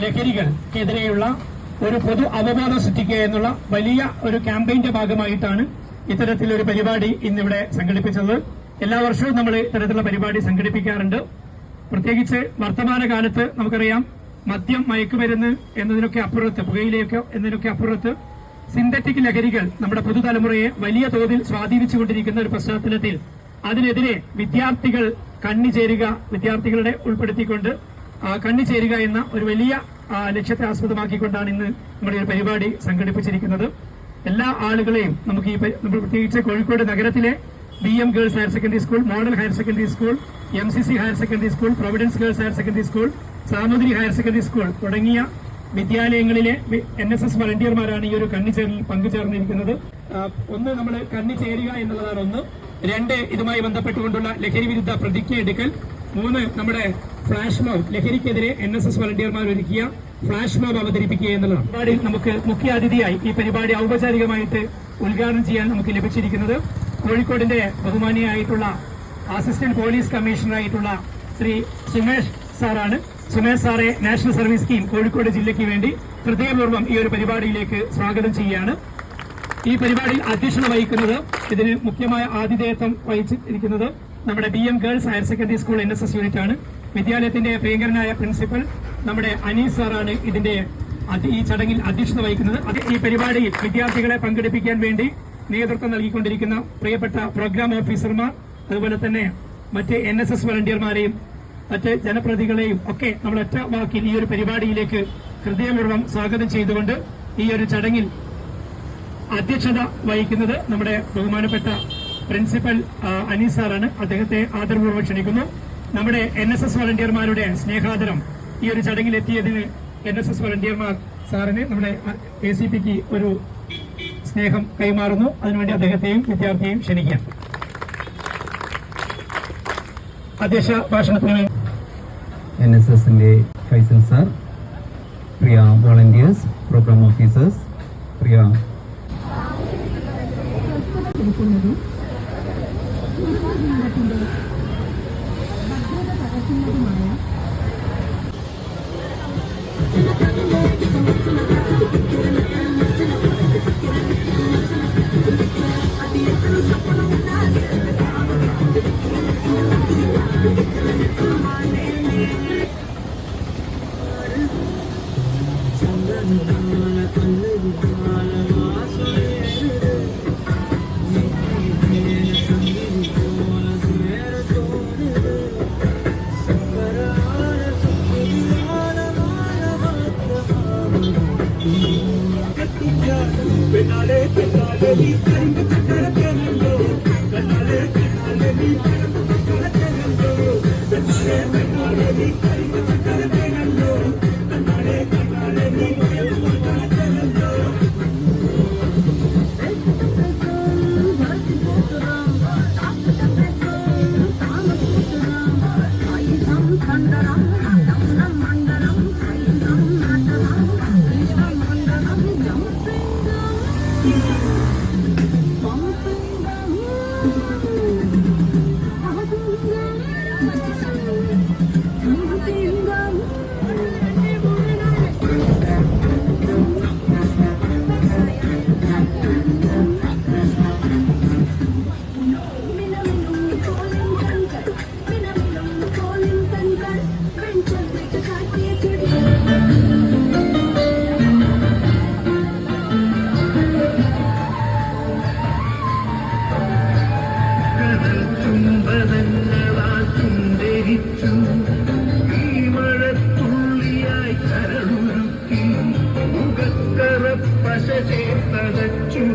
ലഹരികൾക്കെതിരെയുള്ള ഒരു പൊതു അവബോധം സൃഷ്ടിക്കുക എന്നുള്ള വലിയ ഒരു ക്യാമ്പയിന്റെ ഭാഗമായിട്ടാണ് ഇത്തരത്തിലൊരു പരിപാടി ഇന്നിവിടെ സംഘടിപ്പിച്ചത്. എല്ലാ വർഷവും നമ്മൾ ഇത്തരത്തിലുള്ള പരിപാടി സംഘടിപ്പിക്കാറുണ്ട്. പ്രത്യേകിച്ച് വർത്തമാനകാലത്ത് നമുക്കറിയാം, മദ്യം, മയക്കുമരുന്ന് എന്നതിനൊക്കെ അപ്പുറത്ത്, പുകയിലയൊക്കെ എന്നതിനൊക്കെ അപ്പുറത്ത് സിന്തറ്റിക് ലഹരികൾ നമ്മുടെ പുതുതലമുറയെ വലിയ തോതിൽ സ്വാധീനിച്ചുകൊണ്ടിരിക്കുന്ന ഒരു പശ്ചാത്തലത്തിൽ അതിനെതിരെ വിദ്യാർത്ഥികൾ കണ്ണിചേരുക, വിദ്യാർത്ഥികളുടെ ഉൾപ്പെടുത്തിക്കൊണ്ട് കണ്ണിചേരുക എന്ന ഒരു വലിയ ലക്ഷ്യത്തെ ആസ്പദമാക്കിക്കൊണ്ടാണ് ഇന്ന് നമ്മുടെ ഒരു പരിപാടി സംഘടിപ്പിച്ചിരിക്കുന്നത്. എല്ലാ ആളുകളെയും നമുക്ക് നമ്മൾ പ്രത്യേകിച്ച് കോഴിക്കോട് നഗരത്തിലെ BM girls higher secondary school, model higher secondary school, MCC higher secondary school, Providence girls higher secondary school, Samoothiri higher secondary school തുടങ്ങിയ വിദ്യാലയങ്ങളിലെ NSS വളണ്ടിയർമാരാണ് ഈ ഒരു കണ്ണിച്ചേരലിൽ പങ്കുചേർന്നിരിക്കുന്നത്. ഒന്ന്, നമ്മൾ കണ്ണിച്ചേരുക എന്നുള്ളതാണ് ഒന്ന്. രണ്ട്, ഇതുമായി ബന്ധപ്പെട്ടുകൊണ്ടുള്ള ലഹരി വിരുദ്ധ പ്രതിജ്ഞ എടുക്കൽ. മൂന്ന്, നമ്മുടെ ഫ്ലാഷ് മോബ്, ലഹരിക്കെതിരെ NSS വളണ്ടിയർമാർ ഒരുക്കിയ ഫ്ലാഷ് മോബ് അവതരിപ്പിക്കുക എന്നുള്ളതാണ്. പരിപാടിയിൽ നമുക്ക് മുഖ്യാതിഥിയായി ഈ പരിപാടി ഔപചാരികമായിട്ട് ഉദ്ഘാടനം ചെയ്യാൻ നമുക്ക് ലഭിച്ചിരിക്കുന്നത് കോഴിക്കോടിന്റെ ബഹുമാനിയായിട്ടുള്ള അസിസ്റ്റന്റ് പോലീസ് കമ്മീഷണറായിട്ടുള്ള ശ്രീ സുമേഷ് സാറാണ്. സുമേഷ് സാറെ നാഷണൽ സർവീസ് സ്കീം കോഴിക്കോട് ജില്ലയ്ക്ക് വേണ്ടി ഹൃദയപൂർവ്വം ഈ ഒരു പരിപാടിയിലേക്ക് സ്വാഗതം ചെയ്യുകയാണ്. ഈ പരിപാടിയിൽ അധ്യക്ഷത വഹിക്കുന്നത്, ഇതിന് മുഖ്യമായ ആതിഥേയത്വം വഹിച്ചിരിക്കുന്നത് നമ്മുടെ BM girls higher secondary school NSS unit ആണ്. വിദ്യാലയത്തിന്റെ പ്രിയങ്കരനായ പ്രിൻസിപ്പൽ നമ്മുടെ അനീസ് സാറാണ് ഈ ചടങ്ങിൽ അധ്യക്ഷത വഹിക്കുന്നത്. ഈ പരിപാടിയിൽ വിദ്യാർത്ഥികളെ പങ്കെടുപ്പിക്കാൻ വേണ്ടി നേതൃത്വം നൽകിക്കൊണ്ടിരിക്കുന്ന പ്രിയപ്പെട്ട പ്രോഗ്രാം ഓഫീസർമാർ, അതുപോലെ തന്നെ മറ്റ് NSS വളണ്ടിയർമാരെയും മറ്റ് ജനപ്രതിനിധികളെയും ഒക്കെ നമ്മൾ ഒറ്റ വാക്കിൽ ഈ ഒരു പരിപാടിയിലേക്ക് ഹൃദയപൂർവ്വം സ്വാഗതം ചെയ്തുകൊണ്ട് ഈ ഒരു ചടങ്ങിൽ അധ്യക്ഷത വഹിക്കുന്നത് നമ്മുടെ ബഹുമാനപ്പെട്ട പ്രിൻസിപ്പൽ അനീസ് സാറാണ്. അദ്ദേഹത്തെ ആദരപൂർവ്വം ക്ഷണിക്കുന്നു. നമ്മുടെ NSS വളണ്ടിയർമാരുടെ സ്നേഹാദരം ഈ ഒരു ചടങ്ങിൽ എത്തിയതിന് NSS വളണ്ടിയർമാർ സാറിന് നമ്മുടെ ACPക്ക് ഒരു സ്നേഹം കൈമാറുന്നു. അതിനുവേണ്ടി അദ്ദേഹത്തെയും വിദ്യാർത്ഥിയെയും ക്ഷണിക്കാം. അധ്യക്ഷ ഭാഷണത്തിന് NSSന്റെ ഫൈസൽ സാർ, പ്രിയ വോളണ്ടിയേഴ്സ്, പ്രോഗ്രാം ഓഫീസേഴ്സ്, പ്രിയ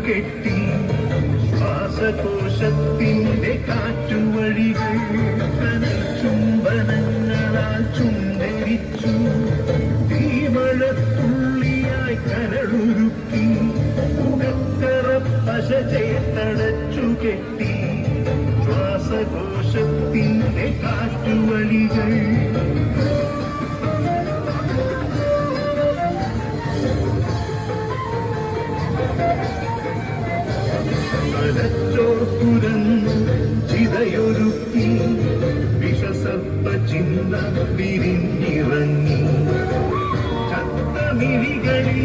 കെട്ടി ശ്വാസകോശത്തിന്റെ കാറ്റുവഴികൾ ചുംബനങ്ങളാൽ ചുംബരിച്ചു തീമഴത്തുള്ളിയായി കരളുരുക്കി മുഖക്കറ പശ ചേർത്തടച്ചു കെട്ടി ശ്വാസകോശത്തിന്റെ കാറ്റുവഴികൾ തുരന്നു ചിതയൊരുക്കി വിഷസർപ്പ ചിന്ത വിരിഞ്ഞിറങ്ങി മിഴികളിൽ